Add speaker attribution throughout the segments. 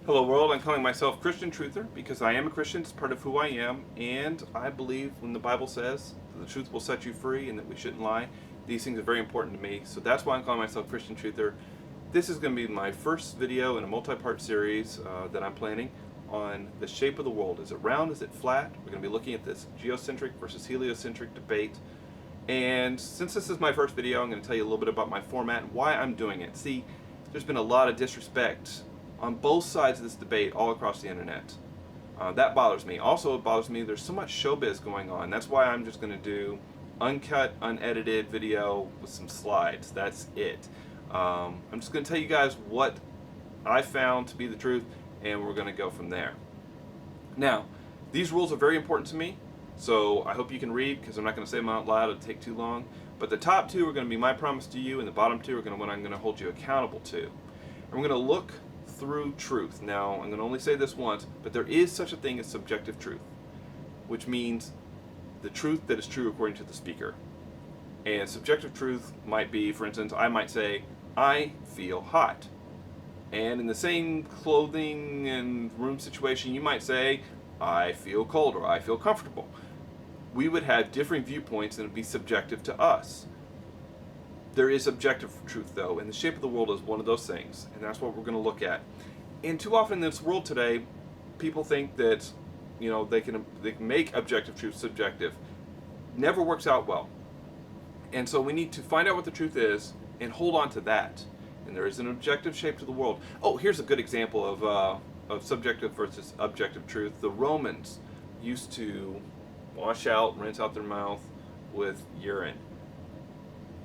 Speaker 1: Hello world, I'm calling myself Christian Truther because I am a Christian, it's part of who I am, and I believe when the Bible says that the truth will set you free and that we shouldn't lie, these things are very important to me, so that's why I'm calling myself Christian Truther. This is going to be my first video in a multi-part series that I'm planning on the shape of the world. Is it round, is it flat? We're going to be looking at this geocentric versus heliocentric debate. And since this is my first video, I'm going to tell you a little bit about my format and why I'm doing it. See, there's been a lot of disrespect on both sides of this debate all across the internet. That bothers me. Also, it bothers me there's so much showbiz going on. That's why I'm just going to do uncut, unedited video with some slides. That's it. I'm just going to tell you guys what I found to be the truth, and we're going to go from there. Now, these rules are very important to me, so I hope you can read because I'm not going to say them out loud. It'll take too long. But the top two are going to be my promise to you, and the bottom two are going to what I'm going to hold you accountable to. And we're going to look through truth. Now, I'm going to only say this once, but there is such a thing as subjective truth, which means the truth that is true according to the speaker. And subjective truth might be, for instance, I might say, I feel hot. And in the same clothing and room situation, you might say, I feel cold or I feel comfortable. We would have different viewpoints and it would be subjective to us. There is objective truth, though, and the shape of the world is one of those things, and that's what we're going to look at. And too often in this world today, people think that, you know, they can make objective truth subjective. Never works out well. And so we need to find out what the truth is and hold on to that. And there is an objective shape to the world. Oh, here's a good example of subjective versus objective truth. The Romans used to wash out, rinse out their mouth with urine.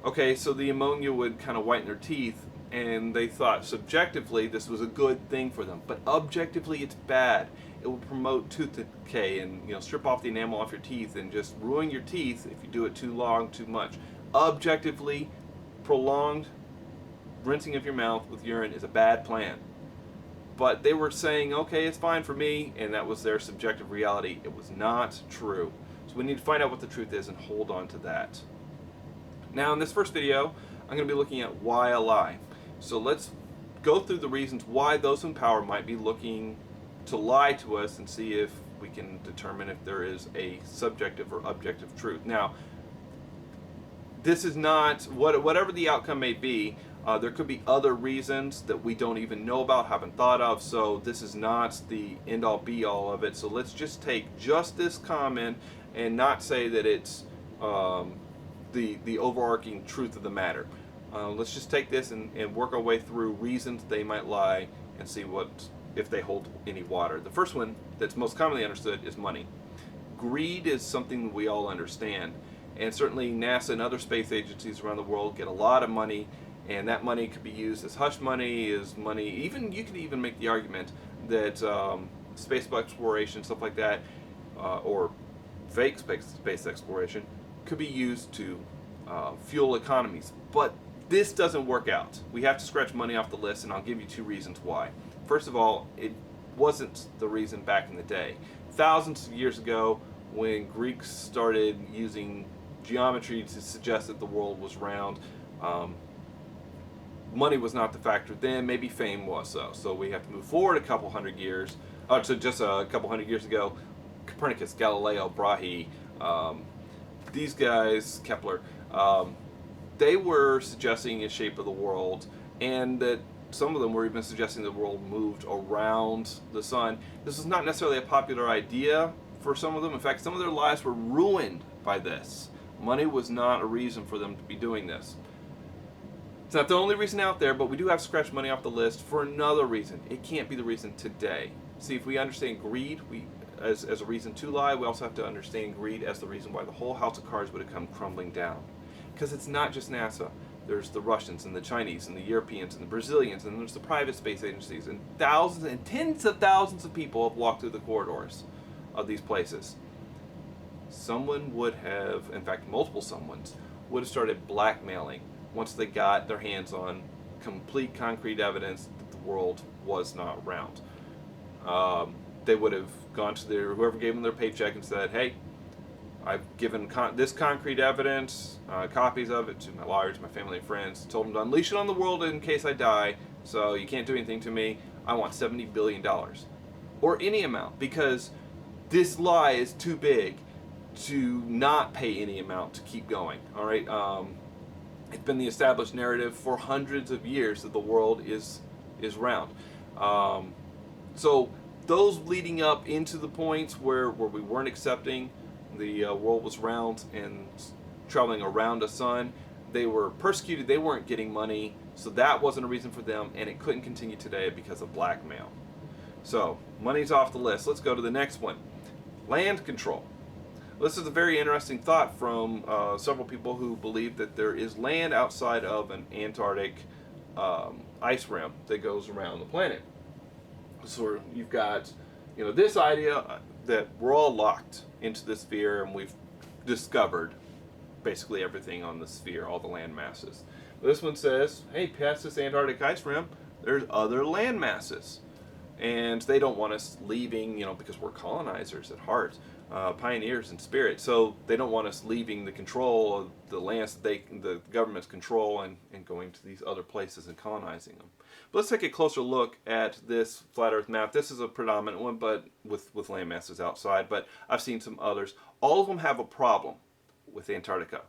Speaker 1: Okay, so the ammonia would kind of whiten their teeth, and they thought subjectively this was a good thing for them, but objectively it's bad. It will promote tooth decay and, you know, strip off the enamel off your teeth and just ruin your teeth if you do it too long, too much. Objectively, prolonged rinsing of your mouth with urine is a bad plan. But they were saying, okay, it's fine for me, and that was their subjective reality. It was not true. So we need to find out what the truth is and hold on to that. Now, in this first video, I'm going to be looking at why a lie. So let's go through the reasons why those in power might be looking to lie to us and see if we can determine if there is a subjective or objective truth. Now, this is not, whatever the outcome may be, there could be other reasons that we don't even know about, haven't thought of, so this is not the end-all be-all of it. So let's just take just this comment and not say that it's the overarching truth of the matter. Let's just take this and work our way through reasons they might lie and see if they hold any water. The first one that's most commonly understood is money. Greed is something that we all understand, and certainly NASA and other space agencies around the world get a lot of money, and that money could be used as hush money, as money, even you could even make the argument that space exploration, stuff like that, or fake space exploration could be used to fuel economies. But this doesn't work out. We have to scratch money off the list, and I'll give you two reasons why. First of all, it wasn't the reason back in the day. Thousands of years ago, when Greeks started using geometry to suggest that the world was round, money was not the factor then. Maybe fame was so. So we have to move forward a couple hundred years. So just a couple hundred years ago, Copernicus, Galileo, Brahe, these guys, Kepler, they were suggesting a shape of the world, and that some of them were even suggesting the world moved around the sun. This was not necessarily a popular idea for some of them. In fact, some of their lives were ruined by this. Money was not a reason for them to be doing this. It's not the only reason out there, but we do have to scratch money off the list for another reason. It can't be the reason today. See, if we understand greed as a reason to lie, we also have to understand greed as the reason why the whole house of cards would have come crumbling down. Because it's not just NASA. There's the Russians and the Chinese and the Europeans and the Brazilians, and there's the private space agencies, and thousands and tens of thousands of people have walked through the corridors of these places. Someone would have, in fact multiple someones, would have started blackmailing once they got their hands on complete concrete evidence that the world was not round. They would have gone to whoever gave them their paycheck and said, hey, I've given this concrete evidence, copies of it, to my lawyers, my family and friends, told them to unleash it on the world in case I die, so you can't do anything to me. I want $70 billion. Or any amount, because this lie is too big to not pay any amount to keep going. All right. It's been the established narrative for hundreds of years that the world is round. Um, so those leading up into the points where we weren't accepting the world was round and traveling around a sun, they were persecuted. They weren't getting money, so that wasn't a reason for them, and it couldn't continue today because of blackmail. So money's off the list. Let's go to the next one. Land control. This is a very interesting thought from several people who believe that there is land outside of an Antarctic ice rim that goes around the planet. So you've got, this idea that we're all locked into the sphere, and we've discovered basically everything on the sphere, all the land masses. This one says, hey, past this Antarctic ice rim, there's other land masses. And they don't want us leaving, because we're colonizers at heart, pioneers in spirit. So they don't want us leaving the control of the lands that the government's control and going to these other places and colonizing them. But let's take a closer look at this flat Earth map. This is a predominant one, but with land masses outside. But I've seen some others. All of them have a problem with Antarctica.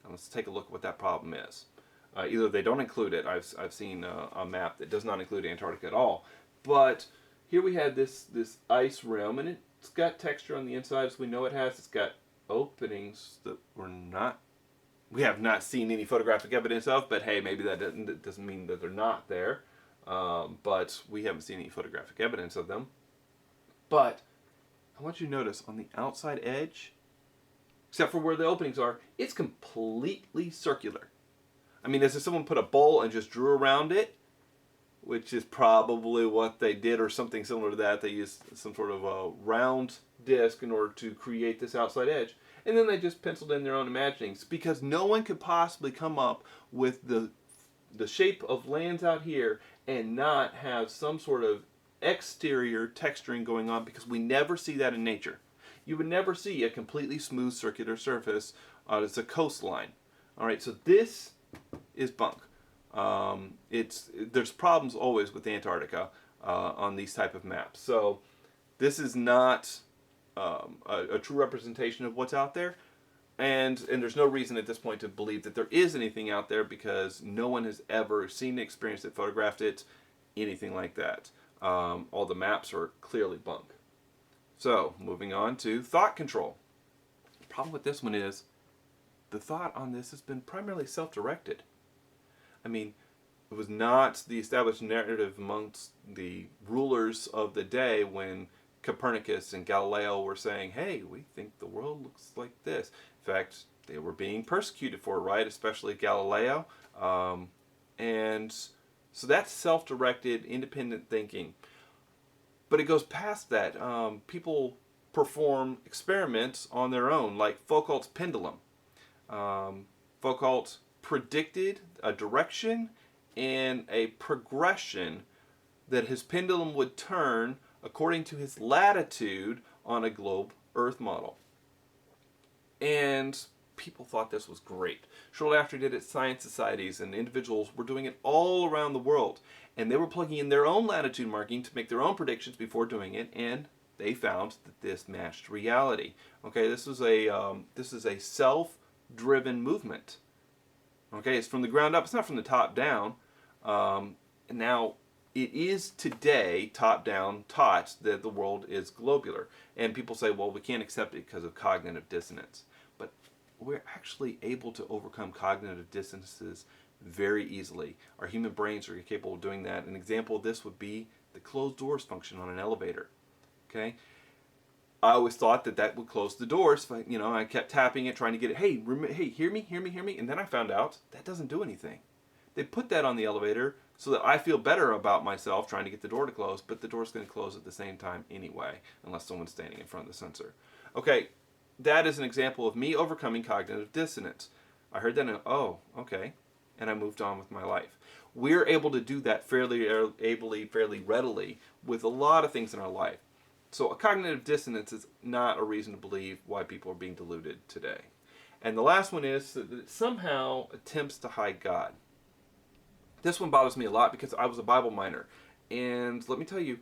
Speaker 1: Now let's take a look at what that problem is. Either they don't include it. I've seen a map that does not include Antarctica at all. But here we had this ice rim, and it's got texture on the inside, as we know it has. It's got openings that we have not seen any photographic evidence of, but hey, maybe that doesn't mean that they're not there. But we haven't seen any photographic evidence of them. But I want you to notice on the outside edge, except for where the openings are, it's completely circular. I mean, as if someone put a bowl and just drew around it, which is probably what they did, or something similar to that. They used some sort of a round disc in order to create this outside edge. And then they just penciled in their own imaginings, because no one could possibly come up with the shape of lands out here and not have some sort of exterior texturing going on, because we never see that in nature. You would never see a completely smooth circular surface as a coastline. All right, so this is bunk. There's problems always with Antarctica on these type of maps. So this is not a true representation of what's out there, and there's no reason at this point to believe that there is anything out there, because no one has ever seen, experienced it, photographed it, anything like that. All the maps are clearly bunk. So moving on to thought control. The problem with this one is the thought on this has been primarily self-directed. I mean, it was not the established narrative amongst the rulers of the day when Copernicus and Galileo were saying, hey, we think the world looks like this. In fact, they were being persecuted for it, right? Especially Galileo. And so that's self-directed, independent thinking. But it goes past that. People perform experiments on their own, like Foucault's pendulum. Foucault predicted a direction and a progression that his pendulum would turn according to his latitude on a globe Earth model. And people thought this was great. Shortly after he did it, science societies and individuals were doing it all around the world. And they were plugging in their own latitude marking to make their own predictions before doing it, and they found that this matched reality. Okay, this is a self-driven movement. Okay, it's from the ground up. It's not from the top down. Now, it is today top-down taught that the world is globular. And people say, well, we can't accept it because of cognitive dissonance. But we're actually able to overcome cognitive dissonances very easily. Our human brains are capable of doing that. An example of this would be the closed doors function on an elevator. Okay? I always thought that would close the doors. I kept tapping it, trying to get it. Hey, hear me. And then I found out that doesn't do anything. They put that on the elevator so that I feel better about myself trying to get the door to close, but the door's going to close at the same time anyway, unless someone's standing in front of the sensor. Okay, that is an example of me overcoming cognitive dissonance. I heard that and, oh, okay, and I moved on with my life. We're able to do that fairly readily with a lot of things in our life. So a cognitive dissonance is not a reason to believe why people are being deluded today. And the last one is that it somehow attempts to hide God. This one bothers me a lot because I was a Bible miner. And let me tell you,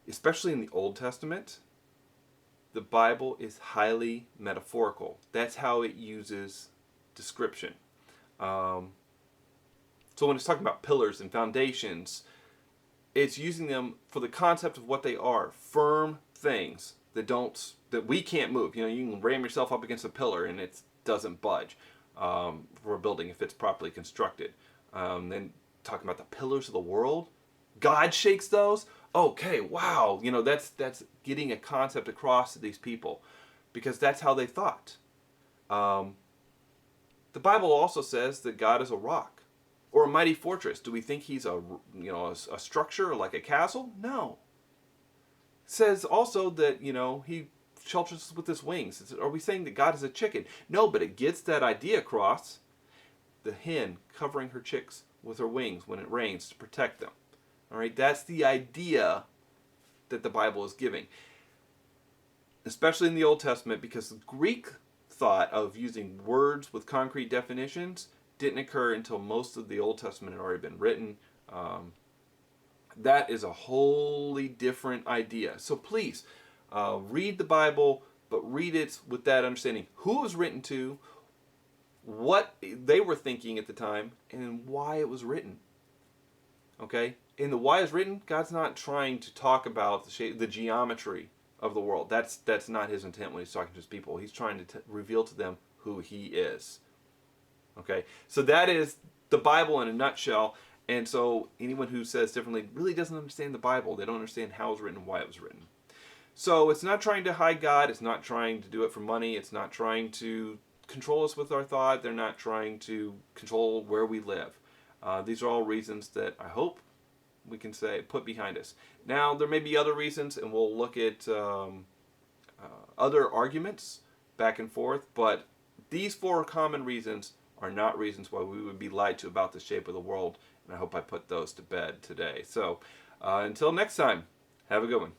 Speaker 1: especially in the Old Testament, the Bible is highly metaphorical. That's how it uses description. So when it's talking about pillars and foundations, it's using them for the concept of what they are: firm things that we can't move. You know, you can ram yourself up against a pillar and it doesn't budge for a building if it's properly constructed. Then talking about the pillars of the world, God shakes those. Okay, wow, you know, that's getting a concept across to these people because that's how they thought. Um, the Bible also says that God is a rock or a mighty fortress. Do we think he's a structure like a castle? No. It says also that he shelters us with his wings. Are we saying that God is a chicken? No, but it gets that idea across. The hen covering her chicks with her wings when it rains to protect them. All right, that's the idea that the Bible is giving, especially in the Old Testament, because the Greek thought of using words with concrete definitions didn't occur until most of the Old Testament had already been written. That is a wholly different idea. So please read the Bible, but read it with that understanding: who it was written to, what they were thinking at the time, and why it was written. Okay? In the why it's written, God's not trying to talk about the geometry of the world. That's not his intent when he's talking to his people. He's trying to reveal to them who he is. Okay? So that is the Bible in a nutshell. And so anyone who says differently really doesn't understand the Bible. They don't understand how it was written and why it was written. So it's not trying to hide God. It's not trying to do it for money. It's not trying to control us with our thought. They're not trying to control where we live. These are all reasons that I hope we can say put behind us. Now there may be other reasons, and we'll look at other arguments back and forth, but these four common reasons are not reasons why we would be lied to about the shape of the world, and I hope I put those to bed today. So until next time, have a good one.